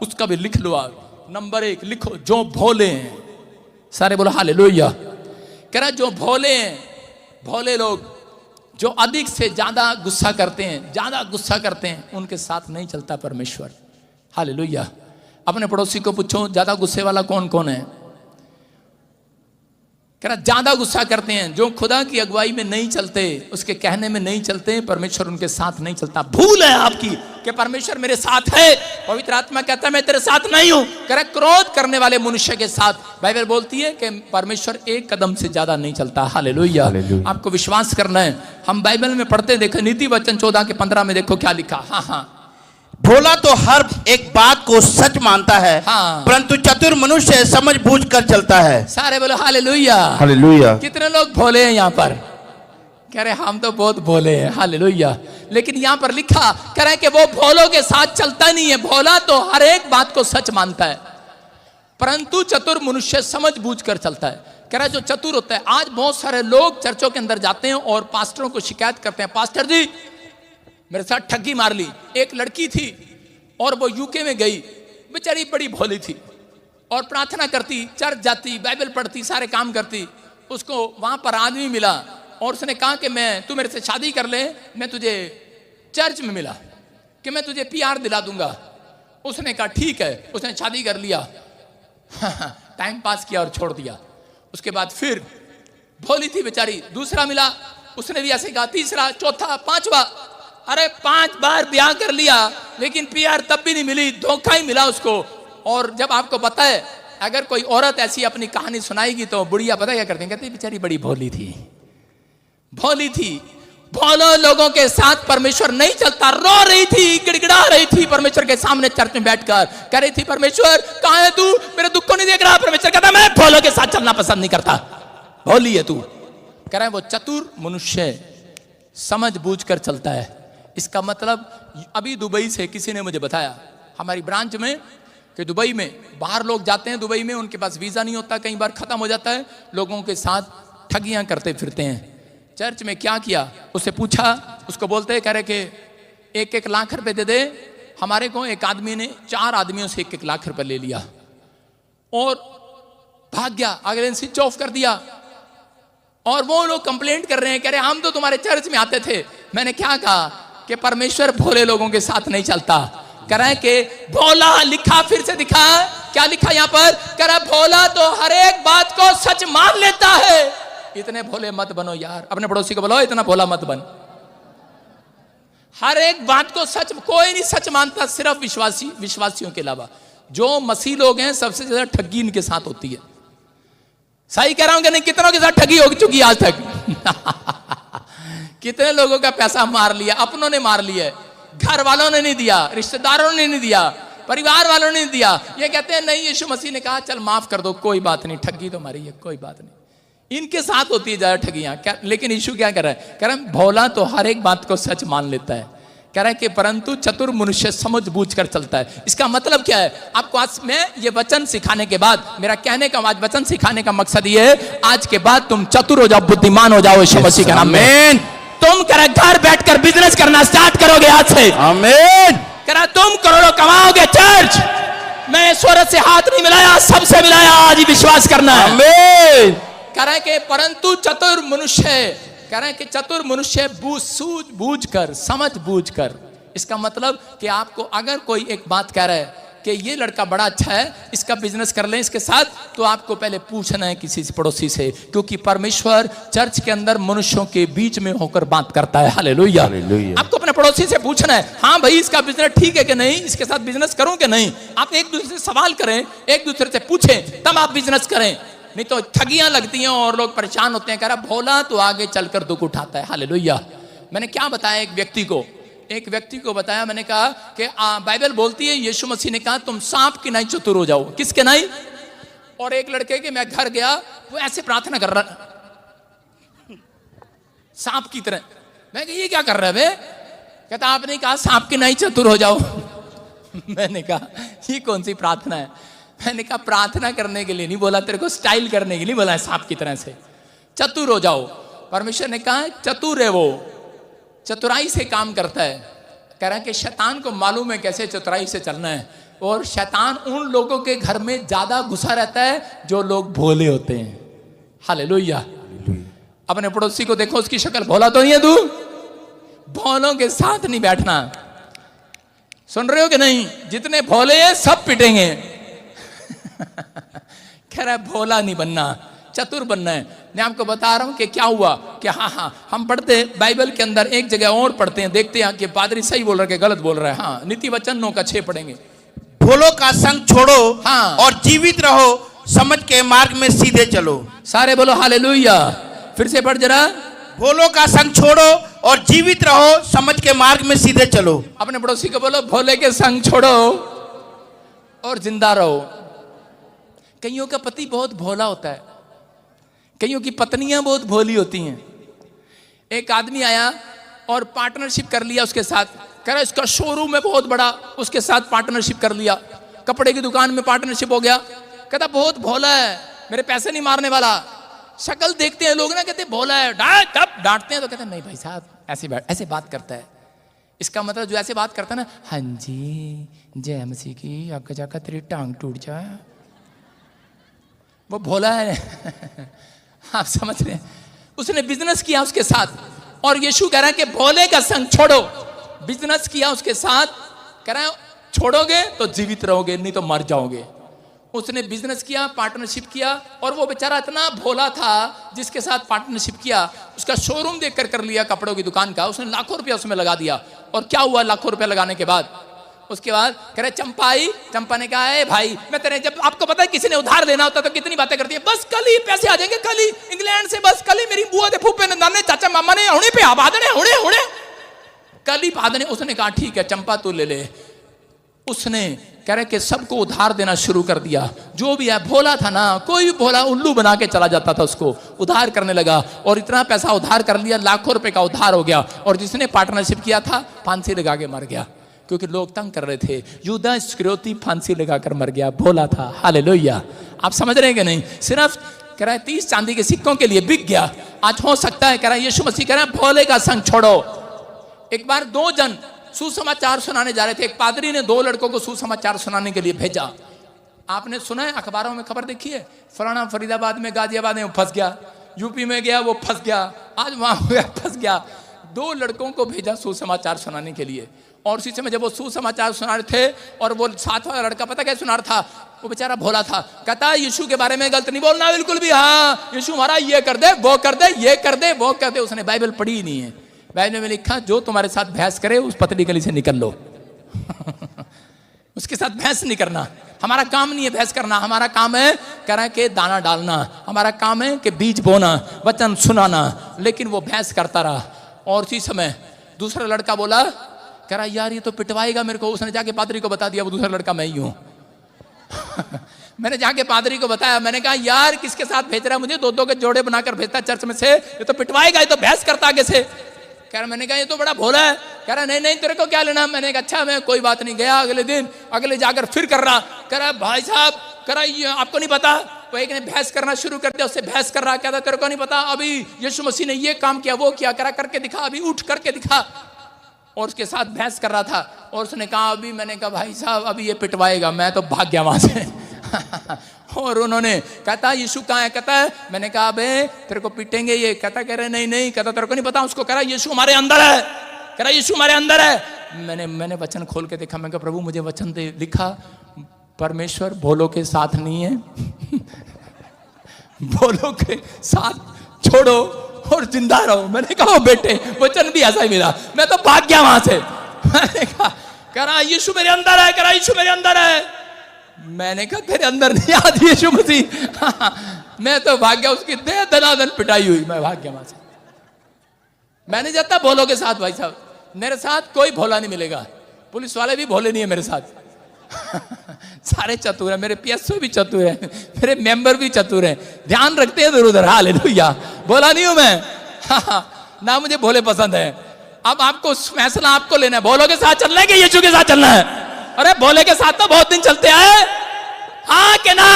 उसका भी लिख लो आप। नंबर 1 लिखो, जो भोले हैं। सारे बोलो हालेलुया। कह रहा जो भोले हैं, भोले लोग जो अधिक से ज्यादा गुस्सा करते हैं, ज्यादा गुस्सा करते हैं, उनके साथ नहीं चलता परमेश्वर। हालेलुया। अपने पड़ोसी को पूछो ज्यादा गुस्से वाला कौन कौन है? कह रहा ज्यादा गुस्सा करते हैं, जो खुदा की अगुवाई में नहीं चलते, उसके कहने में नहीं चलते, परमेश्वर उनके साथ नहीं चलता। भूल है आपकी कि परमेश्वर मेरे साथ है। पवित्र आत्मा कहता है मैं तेरे साथ नहीं हूं। कह रहा क्रोध करने वाले मनुष्य के साथ बाइबल बोलती है कि परमेश्वर एक कदम से ज्यादा नहीं चलता। हालेलुया। आपको विश्वास करना है। हम बाइबल में पढ़ते देखो, नीति वचन 14 के 15 में देखो क्या लिखा। हाँ, भोला तो हर एक बात को सच मानता है, हाँ। परंतु चतुर मनुष्य समझ बूझ कर चलता है। सारे बोलो हालेलुया। हालेलुया। कितने लोग भोले हैं यहाँ पर? कह रहे हम तो बहुत भोले हैं। हालेलुया। लेकिन यहाँ पर लिखा कह रहे कि वो भोलों के साथ चलता नहीं है। भोला तो हर एक बात को सच मानता है, परंतु चतुर मनुष्य समझ बूझ कर चलता है। कह रहा जो चतुर होता है, आज बहुत सारे लोग चर्चों के अंदर जाते हैं और पास्टरों को शिकायत करते हैं, पास्टर जी मेरे साथ ठगी मार ली। एक लड़की थी और वो यूके में गई, बेचारी बड़ी भोली थी और प्रार्थना करती, चर्च जाती, बाइबल पढ़ती, सारे काम करती। उसको वहां पर आदमी मिला और उसने कहा कि तू मेरे से शादी कर ले, मैं तुझे चर्च में मिला कि मैं तुझे PR दिला दूंगा। उसने कहा ठीक है। उसने शादी कर लिया, टाइम पास किया और छोड़ दिया। उसके बाद फिर भोली थी बेचारी, दूसरा मिला, उसने भी ऐसे कहा, तीसरा, चौथा, पांचवा। अरे 5 बार ब्याह कर लिया लेकिन PR तब भी नहीं मिली, धोखा ही मिला उसको। और जब आपको पता है अगर कोई औरत ऐसी अपनी कहानी सुनाएगी तो बुढ़िया पता क्या करती है, कहती बेचारी बड़ी भोली थी, भोली थी। भोलो लोगों के साथ परमेश्वर नहीं चलता। रो रही थी, गिड़गिड़ा रही थी परमेश्वर के सामने चर्च में बैठकर, कह रही थी परमेश्वर कहाँ है तू, मेरे दुख को नहीं देख रहा। परमेश्वर कहता मैं भोलों के साथ चलना पसंद नहीं करता, भोली है तू। कह रहा है वो चतुर मनुष्य समझ बूझ कर चलता है। इसका मतलब अभी दुबई से किसी ने मुझे बताया हमारी ब्रांच में कि दुबई में बाहर लोग जाते हैं, दुबई में उनके पास वीजा नहीं होता, कई बार खत्म हो जाता है, लोगों के साथ ठगियां करते फिरते हैं। चर्च में क्या किया, उससे पूछा, उसको बोलते हैं, कह रहे कि 1-1 लाख रुपए दे दे। हमारे को एक आदमी ने 4 आदमियों से 1-1 लाख रुपए ले लिया और भाग गया, अगले दिन स्विच ऑफ कर दिया। और वो लोग कंप्लेंट कर रहे हैं, कह रहे हम तो तुम्हारे चर्च में आते थे। मैंने क्या कहा कि परमेश्वर भोले लोगों के साथ नहीं चलता। कह रहा है कि भोला लिखा, फिर से दिखा, क्या लिखा यहाँ पर, कह रहा भोला तो हर एक बात को सच मान लेता है। इतने भोले मत बनो यार। अपने पड़ोसी को बोलो इतना भोला मत बन। हर एक बात को सच, कोई नहीं सच मानता, सिर्फ विश्वासियों के अलावा। जो मसीह लोग हैं सबसे ज्यादा ठगी इनके साथ होती है। सही कह रहा हूं कि नहीं? कितनों के साथ ठगी हो चुकी आज तक। कितने लोगों का पैसा मार लिया, अपनों ने मार लिया, घर वालों ने नहीं दिया, रिश्तेदारों ने नहीं दिया, परिवार वालों ने नहीं दिया। ये कहते हैं नहीं, यीशु मसीह ने कहा चल माफ कर दो, कोई बात नहीं, ठगी तो हमारी है, कोई बात नहीं। इनके साथ होती है ज्यादा ठगियां। लेकिन यीशु क्या कर रहा है, कह रहा है भोला तो हर एक बात को सच मान लेता है। कह रहा है कि परंतु चतुर मनुष्य समझ बूझ कर चलता है। इसका मतलब क्या है? आपको आज मैं ये वचन सिखाने के बाद, मेरा कहने का आज वचन सिखाने का मकसद ये है, आज के बाद तुम चतुर हो जाओ, बुद्धिमान हो जाओ यीशु मसीह के नाम में। तुम कह रहा घर बैठकर बिजनेस करना स्टार्ट करोगे आज से। आमीन। कह रहा तुम करोड़ों कमाओगे। चर्च मैं स्वर्ग से हाथ नहीं मिलाया, सबसे मिलाया, आज ही विश्वास करना है। आमीन। कह रहा है कि परंतु चतुर मनुष्य, कह रहे हैं कि चतुर मनुष्य सूझ बूझ कर, समझ बूझ कर। इसका मतलब कि आपको अगर कोई एक बात कह रहा है कि ये लड़का बड़ा अच्छा है, इसका बिजनेस कर लें इसके साथ, तो आपको पहले पूछना है किसी से, पड़ोसी से, क्योंकि परमेश्वर चर्च के अंदर मनुष्यों के बीच में होकर बात करता है। हालेलुया। आपको अपने पड़ोसी से पूछना है, हाँ भाई इसका बिजनेस ठीक है कि नहीं, इसके साथ बिजनेस करूं कि नहीं। आप एक दूसरे से सवाल करें, एक दूसरे से पूछें, तब आप बिजनेस करें, नहीं तो ठगियां लगती हैं और लोग परेशान होते हैं। कह रहा भोला तो आगे चलकर दुख उठाता है। हालेलुया। मैंने क्या बताया, एक व्यक्ति को बताया, मैंने कहा कि बाइबल बोलती है, यीशु मसीह ने कहा तुम सांप की नाई चतुर हो जाओ। किसके नाई? और एक लड़के के मैं घर गया, वो ऐसे प्रार्थना कर रहा सांप की तरह। मैं कहा ये क्या कर रहा है बे? कहता आपने कहा सांप की नाई चतुर हो जाओ। मैंने कहा ये कौन सी प्रार्थना है? मैंने कहा प्रार्थना करने के लिए नहीं बोला, तेरे को स्टाइल करने के लिए बोला है, सांप की तरह से चतुर हो जाओ। परमेश्वर ने कहा चतुर है, वो चतुराई से काम करता है। कह रहा है कि शैतान को मालूम है कैसे चतुराई से चलना है, और शैतान उन लोगों के घर में ज्यादा घुसा रहता है जो लोग भोले होते हैं। हालेलुया। अपने पड़ोसी को देखो, उसकी शक्ल भोला तो नहीं है तू? भोलों के साथ नहीं बैठना। सुन रहे हो कि नहीं? जितने भोले हैं सब पिटेंगे। कह रहा है भोला नहीं बनना, चतुर बनना है। मैं आपको बता रहा हूं कि क्या हुआ कि हाँ हम पढ़ते बाइबल के अंदर एक जगह और पढ़ते हैं, देखते हैं कि पादरी सही बोल रहा है कि गलत बोल रहा है। हाँ, नीति वचन 9 का 6 पढ़ेंगे। भोलों का संग छोड़ो, हाँ, और जीवित रहो, समझ के मार्ग में सीधे चलो। सारे बोलो हालेलुया। फिर से पढ़ जरा। भोलों का संग छोड़ो और जीवित रहो, समझ के मार्ग में सीधे चलो। अपने पड़ोसी को बोलो भोले के संग छोड़ो और जिंदा रहो। कईयों का पति बहुत भोला होता है, कईयों की पत्नियां बहुत भोली होती हैं। एक आदमी आया और पार्टनरशिप कर लिया उसके साथ। कह रहा इसका शोरूम है बहुत बड़ा, उसके साथ पार्टनरशिप कर लिया। कपड़े की दुकान में पार्टनरशिप हो गया। कहता बहुत भोला है, मेरे पैसे नहीं मारने वाला। शक्ल देखते हैं लोग ना, कहते भोला है, डांटते हैं तो कहते हैं नहीं भाई साहब ऐसे बात करता है। इसका मतलब जो ऐसे बात करता है ना, हाँ जी जय मसीह की, आगे जाकर तेरी टांग टूट जाए, वो भोला है। आप समझ रहे हैं? उसने बिजनेस किया उसके साथ, और यीशु कह रहा है कि भोले का संग छोड़ो। बिजनेस किया उसके साथ, कह रहा है छोड़ोगे तो जीवित रहोगे, नहीं तो मर जाओगे। उसने बिजनेस किया, पार्टनरशिप किया, और वो बेचारा इतना भोला था जिसके साथ पार्टनरशिप किया, उसका शोरूम देखकर कर लिया कपड़ों की दुकान का। उसने लाखों रुपया उसमें लगा दिया। और क्या हुआ लाखों रुपया लगाने के बाद? उसके बाद कह रहे चंपा आई। चंपा ने कहा है भाई मैं तेरे, जब आपको पता है किसी ने उधार लेना होता तो कितनी बातें करती है, बस कल ही पैसे आ जाएंगे, कल ही इंग्लैंड से, बस कल ही मेरी बुआ दे फूफे ने नाने चाचा मामा ने हुणे पे आबादने हुणे कल ही बादने। उसने कहा ठीक है चंपा तू ले ले। उसने कह रहे कि सबको उधार देना शुरू कर दिया। जो भी है भोला था ना, कोई भी भोला उल्लू बना के चला जाता था, उसको उधार करने लगा। और इतना पैसा उधार कर लिया, लाखों रुपए का उधार हो गया। और जिसने पार्टनरशिप किया था फांसी लगा के मर गया, क्योंकि लोग तंग कर रहे थे। यूदा इस्करियोती फांसी लगाकर मर गया, भोला था। हालेलुया। आप समझ रहे हैं कि नहीं? सिर्फ कह रहा है 30 चांदी के सिक्कों के लिए बिक गया। आज हो सकता है, कह रहा है यीशु मसीह कह रहा है भोले का संग छोड़ो। एक बार 2 जन सुसमाचार सुनाने जा रहे थे। एक पादरी ने 2 लड़कों को सुसमाचार सुनाने के लिए भेजा। आपने सुना है, अखबारों में खबर देखी है, फलाना फरीदाबाद में, गाजियाबाद में फंस गया, यूपी में गया वो फंस गया, आज वहां फंस गया। 2 लड़कों को भेजा सुसमाचार सुनाने के लिए। और उसी समय जब वो सुसमाचार सुना रहे थे, और वो 7 वाला लड़का पता क्या सुना रहा था? वो बेचारा भोला था। कहता यीशु के बारे में गलत नहीं बोलना बिल्कुल भी। हाँ यीशु हमारा ये कर दे, वो कर दे, ये कर दे, वो कर दे। उसने बाइबल पढ़ी ही नहीं है। बाइबल में लिखा जो तुम्हारे साथ बहस करे उस पतली गली से निकल लो। उसके साथ बहस नहीं करना। हमारा काम नहीं है बहस करना, हमारा काम है कह रहा है कि दाना डालना, हमारा काम है कि बीज बोना, वचन सुनाना। लेकिन वो बहस करता रहा। और उसी समय दूसरा लड़का बोला, कह रहा यार ये तो पिटवाएगा मेरे को। उसने जाके पादरी को बता दिया वो दूसरा लड़का मैं ही हूं। मैंने जाके पादरी को बताया, मैंने कहा यार किसके साथ भेज रहा है मुझे? 2-2 के जोड़े बनाकर भेजता है चर्च में से, ये तो पिटवाएगा, ये तो बहस करता आगे से। कह रहा मैंने कहा ये तो बड़ा भोला है। कह रहा नहीं तेरे को क्या लेना? मैंने कहा अच्छा मैं कोई बात नहीं। गया अगले दिन, अगले जाकर फिर कर रहा। कह रहा भाई साहब, कह रहा ये आपको नहीं पता? वो एक ने बहस करना शुरू कर दिया, उससे बहस कर रहा। क्या था तेरे को नहीं पता? अभी यीशु मसीह ने ये काम किया, वो किया, करा करके दिखा, अभी उठ करके दिखा। और उसके साथ बहस कर रहा था। और उसने कहा अभी, मैंने कहा भाई साहब अभी ये पिटवाएगा। मैं तो भाग गया वहां से। और उन्होंने कहता यीशु कहाँ है? कहता है, मैंने कहा अबे तेरे को पीटेंगे ये। कहता कह रहे नहीं। कहता तेरे को नहीं पता? उसको कह रहा यीशु हमारे अंदर है। कह रहा यीशु हमारे अंदर है। मैंने वचन खोल के देखा। मैं कहा प्रभु मुझे वचन दे। लिखा परमेश्वर भोलों के साथ नहीं है। भोलों के साथ छोड़ो और जिंदा रहो। मैंने कहा बेटे वचन भी ऐसा ही मिला, मैं तो भाग गया वहां से। मैंने कहा यीशु मेरे अंदर है, करा यीशु मेरे अंदर है। मैंने कहा तेरे अंदर नहीं आज यीशु मसीह। मैं तो भाग गया, उसकी देह दनादन पिटाई हुई, मैं भाग गया वहां से। मैं नहीं जाता भोलों के साथ भाई साहब, मेरे साथ कोई भोला नहीं मिलेगा। पुलिस वाले भी भोले नहीं है मेरे साथ। सारे चतुर हैं, मेरे पीएसओ भी चतुर हैं, मेरे मेंबर भी चतुर हैं, ध्यान रखते हैं इधर उधर। हालेलुया, भोला नहीं हूं मैं। ना मुझे भोले पसंद है। अब आपको फैसला आपको लेना है, भोलों के साथ चलना है कि यीशु के साथ चलना है। अरे भोले के साथ तो बहुत दिन चलते हैं, हाँ के ना?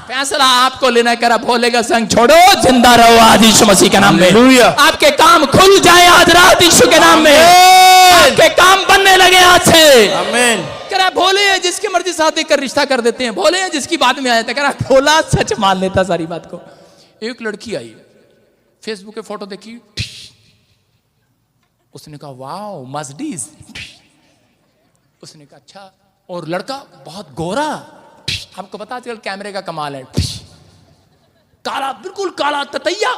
फैसला आपको लेना है। करा भोले का संग छोड़ो, जिंदा रहो आज यीशु मसीह के नाम में। आपके काम खुल जाए आज रात यीशु के नाम में, आपके काम बनने लगे आज से। आमीन। करा भोले हैं जिसकी मर्जी साथ देकर रिश्ता कर देते हैं, भोले हैं जिसकी बात में आ जाता है। करा भोला सच मान लेता सारी बात को। एक लड़की आई, फेसबुक पे फोटो देखी, उसने कहा वाओ मर्सिडीज। उसने कहा अच्छा, और लड़का बहुत गोरा। आपको पता चल कैमरे का कमाल है, काला, बिल्कुल काला ततैया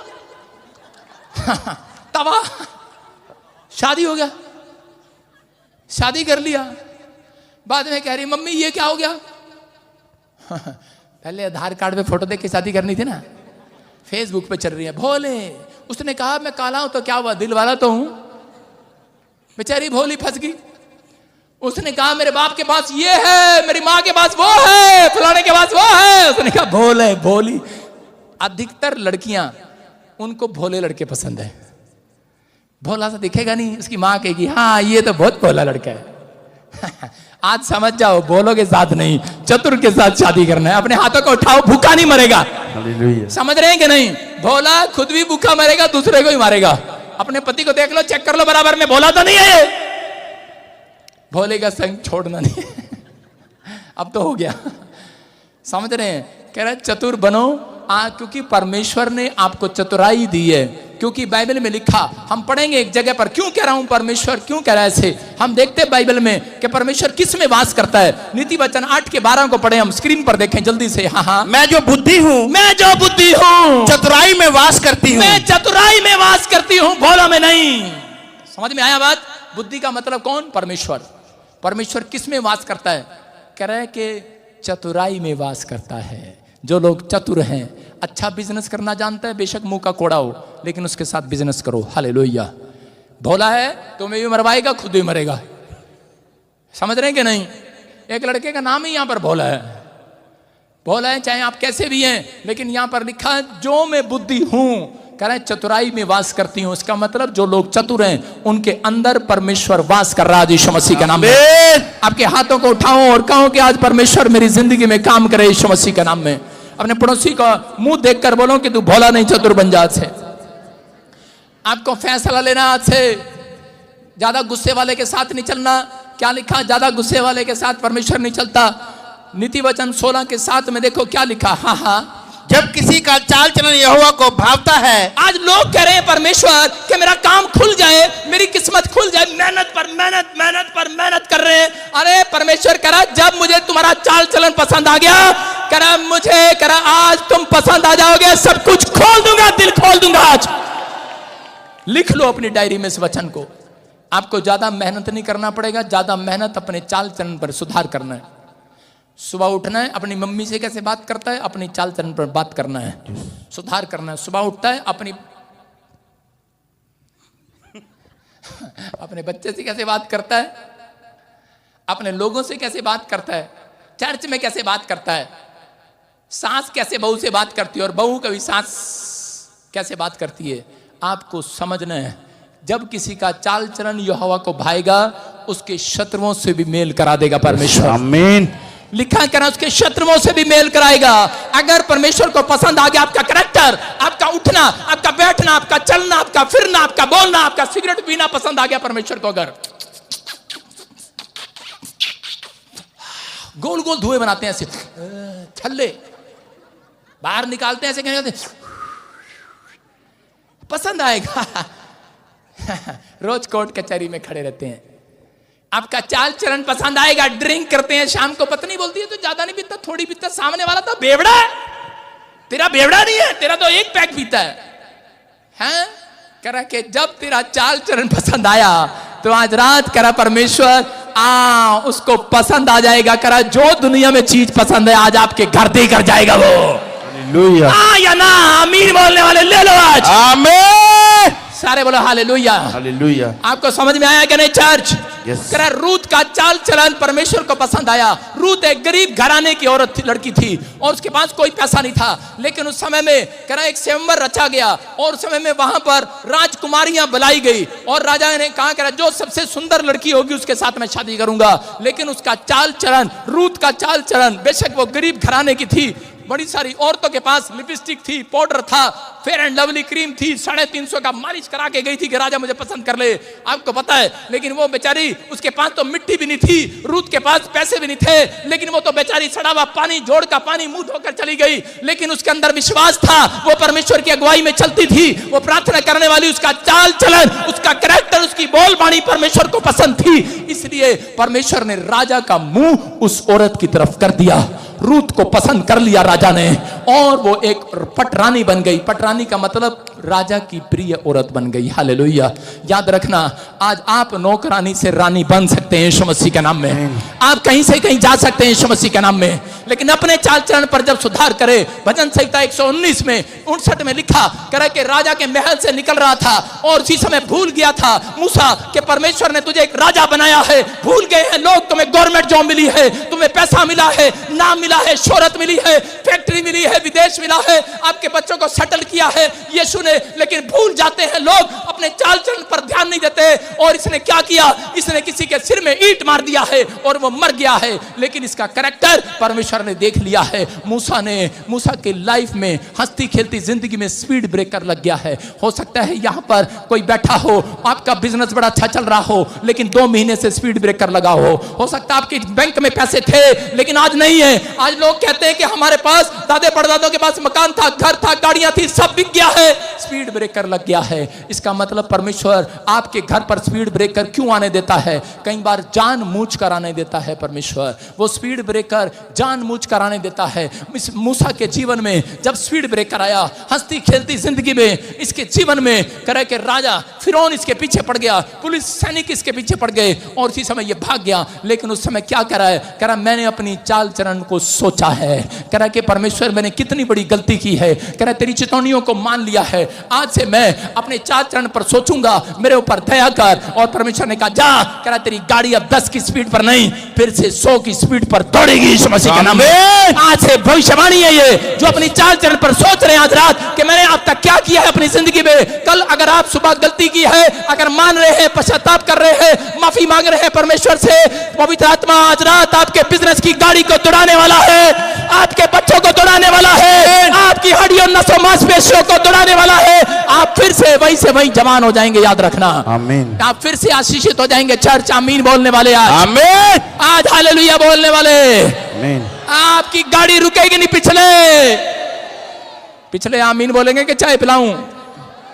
तवा। शादी हो गया, शादी कर लिया। बाद में कह रही मम्मी ये क्या हो गया? पहले आधार कार्ड पे फोटो देख के शादी करनी थी ना, फेसबुक पे चल रही है भोले। उसने कहा मैं काला हूं तो क्या हुआ, दिल वाला तो हूं। बेचारी भोली फंस गई। उसने कहा मेरे बाप के पास ये है, मेरी माँ के पास वो है, फलाने के पास वो है। उसने कहा भोले भोली। अधिकतर लड़कियां उनको भोले लड़के पसंद है। भोला सा दिखेगा नहीं, उसकी माँ कहेगी हाँ ये तो बहुत भोला लड़का है। आज समझ जाओ, भोलों के साथ नहीं, चतुर के साथ शादी करना है। अपने हाथों को उठाओ, भूखा नहीं मरेगा। समझ रहे हैं कि नहीं? भोला खुद भी भूखा मरेगा, दूसरे को ही मारेगा। अपने पति को देख लो, चेक कर लो बराबर में, भोला तो नहीं है। भोले का संग छोड़ना नहीं। अब तो हो गया, समझ रहे हैं? कह रहे चतुर बनो, क्योंकि परमेश्वर ने आपको चतुराई दी है। क्योंकि बाइबल में लिखा, हम पढ़ेंगे एक जगह पर। क्यों कह रहा हूं परमेश्वर क्यों कह रहा है ऐसे? हम देखते हैं बाइबल में कि परमेश्वर किस में वास करता है। नीति वचन 8 के 12 को पढ़े, हम स्क्रीन पर देखें जल्दी से। हाँ, मैं जो बुद्धि हूँ चतुराई में वास करती हूँ। मैं चतुराई में वास करती हूँ, भोला में नहीं। समझ में आया बात? बुद्धि का मतलब कौन? परमेश्वर। परमेश्वर किस में वास करता है? कह रहे कि चतुराई में वास करता है। जो लोग चतुर हैं, अच्छा बिजनेस करना जानता है, बेशक मुंह का कोड़ा हो, लेकिन उसके साथ बिजनेस करो। हालेलुया। भोला है तुम्हें भी मरवाएगा, खुद भी मरेगा। समझ रहे हैं कि नहीं? एक लड़के का नाम ही यहां पर भोला है। भोला है चाहे आप कैसे भी हैं, लेकिन यहां पर लिखा है जो मैं बुद्धि हूं, कह रहे चतुराई में वास करती हूं। इसका मतलब जो लोग चतुर हैं उनके अंदर परमेश्वर वास कर रहा है यीशु मसीह का नाम में। आपके हाथों को उठाओ और कहो कि आज परमेश्वर मेरी जिंदगी में काम करे यीशु मसीह के नाम में। अपने पड़ोसी का मुंह देखकर बोलो कि तू भोला नहीं, चतुर बन जा। आज से आपको फैसला लेना, आज से ज्यादा गुस्से वाले के साथ नहीं चलना। क्या लिखा? ज्यादा गुस्से वाले के साथ परमेश्वर नहीं चलता। नीति वचन 16 के 7 में देखो क्या लिखा। हाँ, जब किसी का चाल चलन यहोवा को भावता है। आज लोग कह रहे हैं परमेश्वर कि मेरा काम खुल जाए, मेरी किस्मत खुल जाए, मेहनत पर मेहनत, मेहनत पर मेहनत कर रहे हैं। अरे परमेश्वर कह रहा जब मुझे तुम्हारा चाल चलन पसंद आ गया, कह रहा मुझे, कह रहा आज तुम पसंद आ जाओगे, सब कुछ खोल दूंगा, दिल खोल दूंगा। आज लिख लो अपनी डायरी में इस वचन को। आपको ज्यादा मेहनत नहीं करना पड़ेगा, ज्यादा मेहनत अपने चाल चलन पर सुधार करना है। सुबह उठना है, अपनी मम्मी से कैसे बात करता है, अपनी चाल चलन पर बात करना है, सुधार करना है। सुबह उठता है, अपने बच्चे से कैसे बात करता है, अपने लोगों से कैसे बात करता है, चर्च में कैसे बात करता है, सास कैसे बहू से बात करती है और बहू कभी सास कैसे बात करती है। आपको समझना है, जब किसी का चाल चलन यहोवा को भाएगा, उसके शत्रुओं से भी मेल करा देगा परमेश्वर। आमीन। लिखा करा उसके शत्रुओं से भी मेल कराएगा। अगर परमेश्वर को पसंद आ गया आपका करैक्टर, आपका उठना, आपका बैठना, आपका चलना, आपका फिरना, आपका बोलना, आपका सिगरेट पीना पसंद आ गया परमेश्वर को, अगर गोल गोल धुएं बनाते हैं ऐसे, छल्ले बाहर निकालते हैं ऐसे, कहते पसंद आएगा। रोज कोर्ट कचहरी में खड़े रहते हैं। आपका चाल चलन पसंद आएगा। ड्रिंक करते हैं, शाम को पत्नी बोलती है तो ज्यादा नहीं पीता, थोड़ी पीता, सामने वाला तो बेवड़ा है, तेरा बेवड़ा नहीं है, तेरा तो एक पैक पीता है? करा के जब तेरा चाल चलन पसंद आया तो आज रात करा परमेश्वर उसको पसंद आ जाएगा। करा जो दुनिया में चीज पसंद है आज आपके घर दे कर जाएगा वो। हालेलुया, या ना आमीन बोलने वाले ले लो आज। आमीन, सारे बोलो हालेलुया। हालेलुया। आपको समझ में आया कि नहीं चर्च? Yes. करा रूत का चाल चलन परमेश्वर को पसंद आया। रूत एक गरीब घराने की औरत थी, लड़की थी, और उसके पास कोई पैसा नहीं था, लेकिन उस समय में करा एक स्वयंवर रचा गया और उस समय में वहां पर राजकुमारियां बुलाई गई और राजा ने कहा करा जो सबसे सुंदर लड़की होगी उसके साथ मैं शादी करूंगा। लेकिन उसका चाल चलन, रूत का चाल चलन, बेशक वो गरीब घराने की थी, बड़ी सारी औरतों के पास लिपस्टिक थी, पाउडर था, फेयर एंड लवली क्रीम थी, 350 का मालिश करा के गई थी कि राजा मुझे पसंद कर ले, आपको पता है। लेकिन वो बेचारी, उसके पास तो मिट्टी भी नहीं थी, रूत के पास पैसे भी नहीं थे, लेकिन वो तो बेचारी सड़ा हुआ पानी, जोड़ का पानी मुंह धोकर चली गई। लेकिन उसके अंदर विश्वास था, वो परमेश्वर की अगुवाई में चलती थी, वो प्रार्थना करने वाली, उसका चाल चलन, उसका कैरेक्टर, उसकी बोलबाणी परमेश्वर को पसंद थी। इसलिए परमेश्वर ने राजा का मुंह उस औरत की तरफ कर दिया। रूत को पसंद कर लिया राजा ने और वो एक पटरानी बन गई। पटरानी का मतलब राजा की प्रिय औरत बन गई। हालेलुया। याद रखना, आज आप नौकरानी से रानी बन सकते हैं यीशु मसीह के नाम में। आप कहीं से कहीं जा सकते हैं यीशु मसीह के नाम में, लेकिन अपने चाल चलन पर जब सुधार करे। भजन संहिता 119 में 59 में लिखा करे कि राजा के महल से निकल रहा था और उसी समय भूल गया था मूसा कि परमेश्वर ने तुझे एक राजा बनाया है। भूल गए हैं लोग, तुम्हें गवर्नमेंट जॉब मिली है, तुम्हें पैसा मिला है, नाम मिला है, शोहरत मिली है, फैक्ट्री मिली है, विदेश मिला है, आपके बच्चों को सेटल किया है यीशु ने, लेकिन भूल जाते हैं लोग, अपने चाल चलन पर ध्यान नहीं देते। और इसने क्या किया? इसने किसी के सिर में ईंट मार दिया है और वो मर गया है। लेकिन इसका कैरेक्टर परमेश्वर ने देख लिया है। मूसा के लाइफ में हंसती खेलती जिंदगी में स्पीड ब्रेकर लग गया है। हो सकता है यहां पर कोई बैठा हो, आपका बिजनेस बड़ा अच्छा चल रहा हो, लेकिन 2 महीने से स्पीड ब्रेकर लगा हो सकता है आपके बैंक में पैसे थे लेकिन आज नहीं है। आज लोग कहते हैं कि हमारे पास, दादे परदादों के पास मकान था, घर था, गाड़ियां थी, सब बिक गया है, स्पीड ब्रेकर लग गया है। इसका मतलब परमेश्वर आपके घर पर स्पीड ब्रेकर क्यों आने देता है? कई बार जानबूझ कर आने देता है परमेश्वर। वो स्पीड ब्रेकर जानबूझ कर आने देता है। मूसा के जीवन में जब स्पीड ब्रेकर आया, हंसती खेलती जिंदगी में इसके जीवन में करे कि राजा फिरौन इसके पीछे पड़ गया, पुलिस सैनिक इसके पीछे पड़ गए और इसी समय ये भाग गया। लेकिन उस समय क्या करा है? करा मैंने अपनी चाल चलन को सोचा है, करा कि परमेश्वर मैंने कितनी बड़ी गलती की है, करा तेरी चेतावनियों को मान लिया है, आज से मैं अपने चाल चलन पर सोचूंगा, मेरे ऊपर दया कर। और परमेश्वर ने कहा जा, करा तेरी गाड़ी अब 10 की स्पीड पर नहीं, फिर से 100 की स्पीड पर दौड़ेगी यीशु मसीह के नाम में। आज से भविष्यवाणी है ये, जो अपनी चाल चलन पर सोच रहे हैं आज रात कि मैंने अब तक क्या किया है अपनी जिंदगी में। कल अगर आप सुबह गलती की है, अगर मान रहे हैं, पश्चाताप कर रहे हैं, माफी मांग रहे हैं परमेश्वर से, पवित्र आत्मा आज रात आपके बिजनेस की गाड़ी को दौड़ाने वाला है, आपके बच्चों को दौड़ाने वाला है, आपकी हड्डियों नसों मांसपेशियों को दौड़ाने वाला है। आप फिर से वही जवान हो जाएंगे, याद रखना। आमीन। आप फिर से आशीषित हो जाएंगे। चर्च आमीन बोलने वाले आज, आमीन, आज हालेलुया बोलने वाले। आमीन। आपकी गाड़ी रुकेगी नहीं, पिछले आमीन बोलेंगे कि चाय पिलाऊं?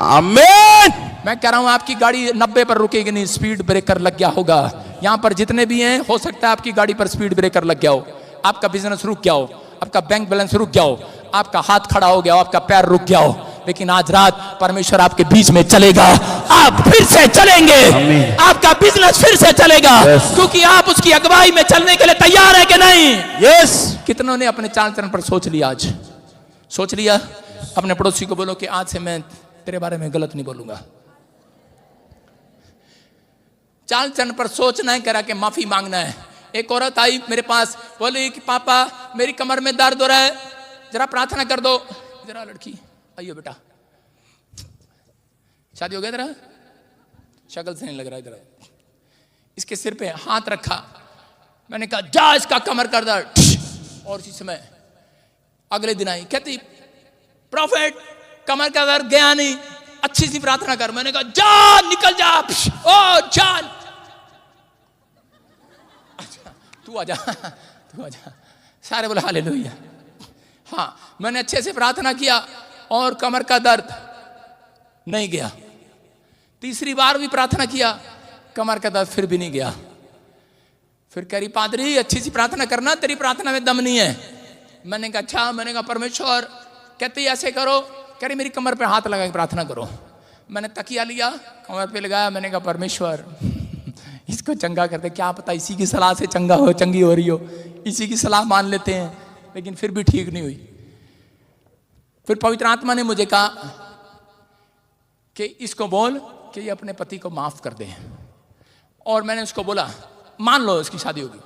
आमीन। मैं कह रहा हूं आपकी गाड़ी 90 पर रुकेगी नहीं, स्पीड ब्रेकर लग गया होगा। यहां पर जितने भी हैं, हो सकता है आपकी गाड़ी पर स्पीड ब्रेकर लग गया हो, आपका बिजनेस रुक गया हो, आपका बैंक बैलेंस रुक गया हो, आपका हाथ खड़ा हो गया हो, आपका पैर रुक गया हो, लेकिन आज रात परमेश्वर आपके बीच में चलेगा। आप फिर से चलेंगे, आपका बिजनेस फिर से चलेगा, क्योंकि आप उसकी अगुवाई में चलने के लिए तैयार है कि नहीं? यस। कितनों ने अपने चाल चलन पर सोच लिया? आज सोच लिया? अपने पड़ोसी को बोलो कि आज से मैं तेरे बारे में गलत नहीं बोलूंगा। चाल चलन पर सोचना है, करा के माफी मांगना है। एक औरत आई मेरे पास, बोली कि पापा मेरी कमर में दर्द हो रहा है, जरा प्रार्थना कर दो। जरा लड़की आइयो बेटा, शादी हो गया तेरा? शक्ल से नहीं लग रहा है। इधर इसके सिर पे हाथ रखा, मैंने कहा जा इसका कमर कर दर्द। और इसी समय अगले दिन आई, कहती प्रॉफिट कमर का दर्द गया नहीं, अच्छी सी प्रार्थना कर। मैंने कहा जा निकल जा, ओ जान तू आजा, तू आजा। सारे बोले हालेलुया। हाँ, मैंने अच्छे से प्रार्थना किया और कमर का दर्द नहीं गया। तीसरी बार भी प्रार्थना किया, कमर का दर्द फिर भी नहीं गया। फिर कह रही पादरी अच्छी सी प्रार्थना करना, तेरी प्रार्थना में दम नहीं है। मैंने कहा अच्छा। मैंने कहा परमेश्वर। कहती ऐसे करो। कह रही मेरी कमर पे हाथ लगा के प्रार्थना करो। मैंने तकिया लिया, कमर पे लगाया, मैंने कहा परमेश्वर इसको चंगा कर दे। क्या पता इसी की सलाह से चंगी हो रही हो, इसी की सलाह मान लेते हैं, लेकिन फिर भी ठीक नहीं हुई। फिर पवित्र आत्मा ने मुझे कहा कि इसको बोल कि ये अपने पति को माफ कर दे। और मैंने उसको बोला मान लो इसकी शादी होगी।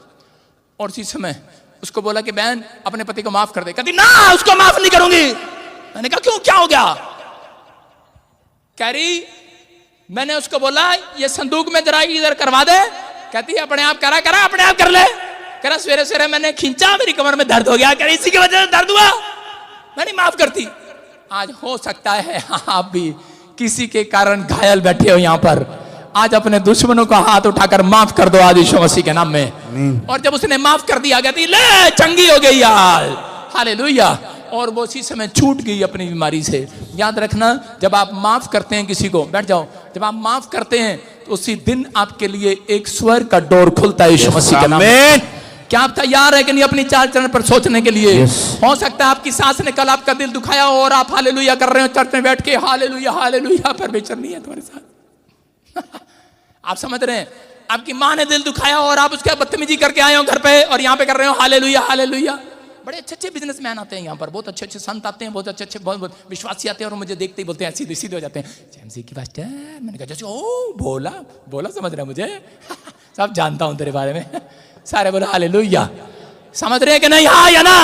और उसी समय उसको बोला कि बहन अपने पति को माफ कर दे। कहती ना उसको माफ नहीं करूंगी। मैंने कहा क्यों, क्या हो गया? कह रही मैंने उसको बोला ये संदूक में जरा इधर करवा दे। कहती अपने आप करा अपने आप कर ले। कह रहा सवेरे सवेरे मैंने खींचा, मेरी कमर में दर्द हो गया। कह रही इसी की वजह से दर्द हुआ, मैं नहीं माफ करती। आज हो सकता है आप भी किसी के कारण घायल बैठे हो यहाँ पर। आज अपने दुश्मनों का हाथ उठाकर माफ कर दो आज यीशु मसीह के नाम में। और जब उसने माफ कर दिया, कहती ले चंगी हो गई यार, हालेलुया। और वो उसी समय छूट गई अपनी बीमारी से। याद रखना जब आप माफ करते हैं किसी को, बैठ जाओ, जब आप माफ करते हैं तो उसी दिन आपके लिए एक स्वर्ग का डोर खुलता है यीशु मसीह के नाम में। क्या आप तैयार है कि नहीं अपनी चाल चरण पर सोचने के लिए? हो सकता है आपकी सास ने कल आपका दिल दुखाया हो और आप हालेलुया कर रहे हो चर्च में बैठ के, हालेलुया हालेलुया, परमेश्वर नहीं है तुम्हारे साथ। आप समझ रहे हैं, आपकी माँ ने दिल दुखाया और आप उसके बदतमीजी करके आए हो घर पे और यहाँ पे कर रहे हो हालेलुया हालेलुया। बड़े अच्छे अच्छे बिजनेसमैन आते हैं यहाँ पर, बहुत अच्छे अच्छे संत आते हैं, बहुत अच्छे अच्छे बहुत विश्वासी आते हैं और मुझे देखते ही बोलते हैं सीधे सीधे हो जाते हैं जेएमसी की बात है। मैंने कहा जैसे ओ बोला बोला समझ रहे मुझे सब जानता हूँ तेरे बारे में। सारे बोले हालेलुया। समझ रहे हैं कि नहीं? हाँ या ना?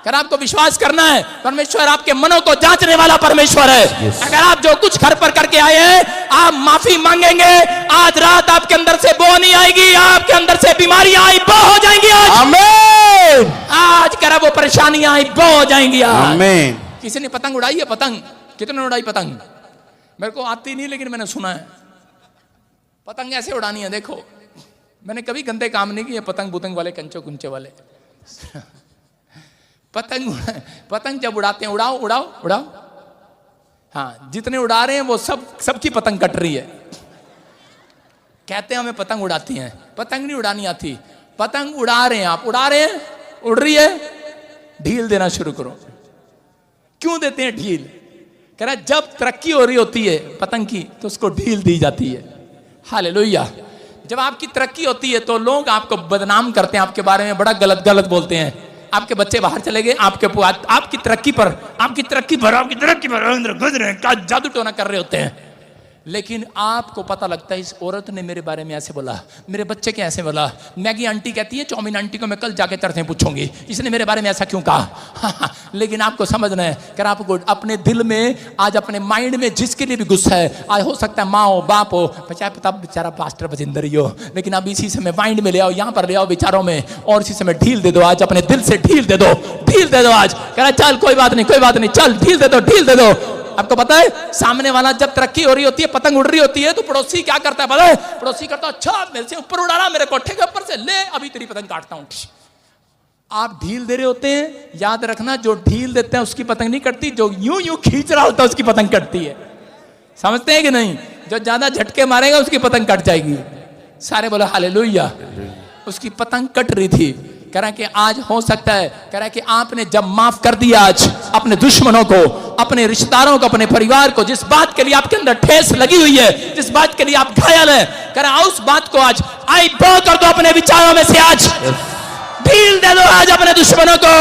अगर आपको विश्वास करना है, परमेश्वर आपके मनों को जांचने वाला परमेश्वर है। अगर आप जो कुछ घर पर करके आए हैं, आप माफी मांगेंगे, आज रात आपके अंदर से बो नहीं आएगी, आपके अंदर से बीमारियां आई बो हो जाएंगी। आज आमीन। आज करा वो परेशानियां आई बो हो जाएंगी। आमीन। किसी ने पतंग उड़ाई है? पतंग कितने उड़ाई पतंग? मेरे को आती नहीं, लेकिन मैंने सुना है पतंग ऐसे उड़ानी है। देखो मैंने कभी गंदे काम नहीं किए, पतंग बुतंग वाले कंचो कुंचे वाले। पतंग जब उड़ाते हैं, उड़ाओ उड़ाओ उड़ाओ। हाँ, जितने उड़ा रहे हैं वो सबकी पतंग कट रही है। कहते हैं हमें पतंग उड़ाती हैं, पतंग नहीं उड़ानी आती। पतंग उड़ा रहे हैं, आप उड़ा रहे हैं, उड़ रही है, ढील देना शुरू करो। क्यों देते हैं ढील? कह रहा जब तरक्की हो रही होती है पतंग की तो उसको ढील दी जाती है। हालेलुया। जब आपकी तरक्की होती है तो लोग आपको बदनाम करते हैं, आपके बारे में बड़ा गलत गलत बोलते हैं। आपके बच्चे बाहर चले गए, आपकी तरक्की पर क्या जादू टोना कर रहे होते हैं, लेकिन आपको पता लगता है इस औरत ने मेरे बारे में ऐसे बोला, मेरे बच्चे के ऐसे बोला। मैगी आंटी कहती है चाउमीन आंटी को मैं कल जाके चर्च में पूछूंगी इसने मेरे बारे में ऐसा क्यों कहा। लेकिन आपको समझना है कि आपको अपने दिल में आज अपने माइंड में जिसके लिए भी गुस्सा है, आज हो सकता है माँ हो बाप हो, पता बेचारा पास्टर बजिंदर ही हो, लेकिन अब इसी समय माइंड में ले आओ, यहाँ पर ले आओ विचारों में, और इसी समय ढील दे दो। आज अपने दिल से ढील दे दो, ढील दे दो। आज कह रहा चल कोई बात नहीं, चल ढील दे दो, ढील दे दो। आपको पता है सामने वाला जब तरक्की हो रही होती है, पतंग उड़ रही होती है, तो पड़ोसी क्या करता है पता है? पड़ोसी करता है अच्छा मेरे से ऊपर उड़ा रहा, मेरे कोठे के ऊपर से, ले अभी तेरी पतंग काटता हूं। आप ढील दे रहे होते हैं, याद रखना जो ढील देते हैं उसकी पतंग नहीं कटती, जो यूं यूं खींच रहा होता है उसकी पतंग कटती है। समझते हैं कि नहीं? जो ज्यादा झटके मारेगा उसकी पतंग कट जाएगी। सारे बोले हालेलुया। उसकी पतंग कट रही थी। कह रहा है कि आज हो सकता है, कह रहा है कि आपने जब माफ कर दिया आज अपने दुश्मनों को, अपने रिश्तेदारों को, अपने परिवार को, जिस बात के लिए आपके अंदर ठेस लगी हुई है, जिस बात के लिए आप घायल है, कह रहा है उस बात को आज आई बो कर दो अपने विचारों में से। आज ढील दे दो आज अपने दुश्मनों को।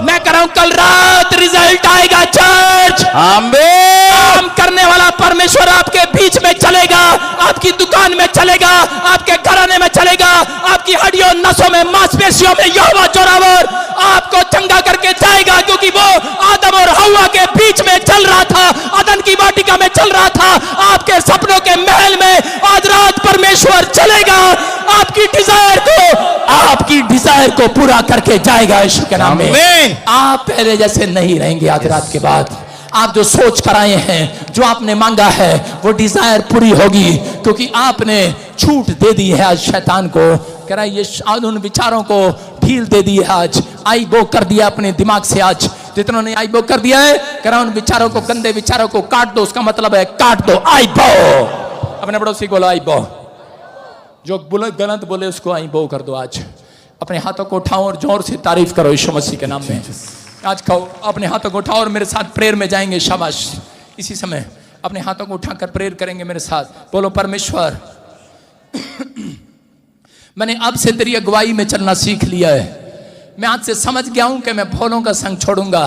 मैं कह रहा हूं कल रात रिजल्ट आएगा चर्च। आमीन। काम करने वाला परमेश्वर आपके बीच में चलेगा, आपकी दुकान में चलेगा, आपके घराने में चलेगा, आपकी हड्डियों नसों में मांसपेशियों में यहोवा जोरावर आपको चंगा करके जाएगा, क्योंकि वो आदम और हव्वा के बीच में चल रहा था, अदन की वाटिका में चल रहा था, आपके सपनों के महल में आज रात परमेश्वर चलेगा, आपकी डिजायर को पूरा करके जाएगा यीशु के नाम में। आप पहले जैसे नहीं रहेंगे आज रात के बाद। आप जो सोच कर आए हैं, जो आपने मांगा है, वो डिजायर पूरी होगी, क्योंकि आपने छूट दे दी है आज शैतान को। कह रहा है ये उन विचारों को ढील दे दी है आज, आई बो कर दिया अपने दिमाग से। आज जितनों ने आई बो कर दिया है, कह रहा उन विचारों को, गंदे विचारों को काट दो। उसका मतलब है काट दो, आई बो। अपने पड़ोसी को बोलो आई बो। जो बोले गलत बोले उसको आई बो कर दो। आज अपने हाथों को उठाओ और जोर से तारीफ करो यीशु मसीह के नाम में। आज कहो, अपने हाथों को उठाओ और मेरे साथ प्रेयर में जाएंगे। शाबाश। इसी समय अपने हाथों को उठाकर प्रेयर करेंगे मेरे साथ। बोलो, परमेश्वर मैंने अब से तेरी अगुवाई में चलना सीख लिया है। मैं आज से समझ गया हूं कि मैं भोलों का संग छोड़ूंगा,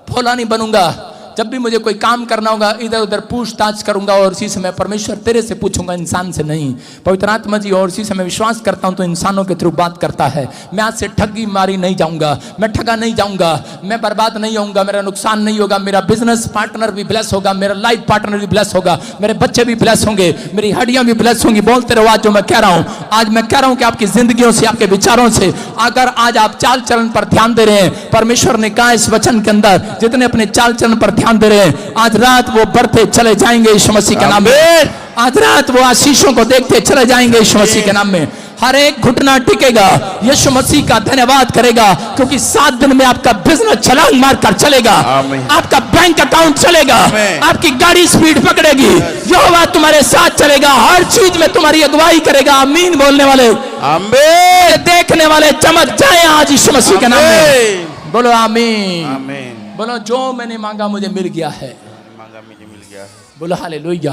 भोला नहीं बनूंगा। जब भी मुझे कोई काम करना होगा इधर उधर पूछताछ करूंगा और इसी समय परमेश्वर तेरे से पूछूंगा, इंसान से नहीं। पवित्र आत्मा जी, और इसी समय विश्वास करता हूं तो इंसानों के थ्रू बात करता है। मैं आज से ठगी मारी नहीं जाऊंगा, मैं ठगा नहीं जाऊंगा, मैं बर्बाद नहीं होऊंगा, मेरा नुकसान नहीं होगा, मेरा बिजनेस पार्टनर भी ब्लेस होगा, मेरा लाइफ पार्टनर भी ब्लेस होगा, मेरे बच्चे भी ब्लेस होंगे, मेरी हड्डियां भी ब्लेस होंगी। बोलते रहो आज जो मैं कह रहा हूं। आज मैं कह रहा हूं कि आपकी जिंदगियों से, आपके विचारों से, अगर आज आप चाल चलन पर ध्यान दे रहे हैं, परमेश्वर ने कहा इस वचन के अंदर, जितने अपने चाल चलन पर ध्यान दे रहे हैं आज रात वो बढ़ते चले जाएंगे यीशु मसीह के नाम में। आज रात वो आशीषों को देखते चले जाएंगे यीशु मसीह के नाम में। हर एक घुटना टिकेगा, यीशु मसीह का धन्यवाद करेगा, क्योंकि 7 दिन में आपका बिजनेस छलांग मारकर चलेगा, आपका बैंक अकाउंट चलेगा, आपकी गाड़ी स्पीड पकड़ेगी, यहोवा तुम्हारे साथ चलेगा, हर चीज में तुम्हारी अगुवाई करेगा। आमीन बोलने वाले, आमीन देखने वाले चमक जाए आज यीशु मसीह के नाम में। बोलो आमीन। बोलो, जो मैंने मांगा मुझे मिल गया है। बोलो हालेलुया।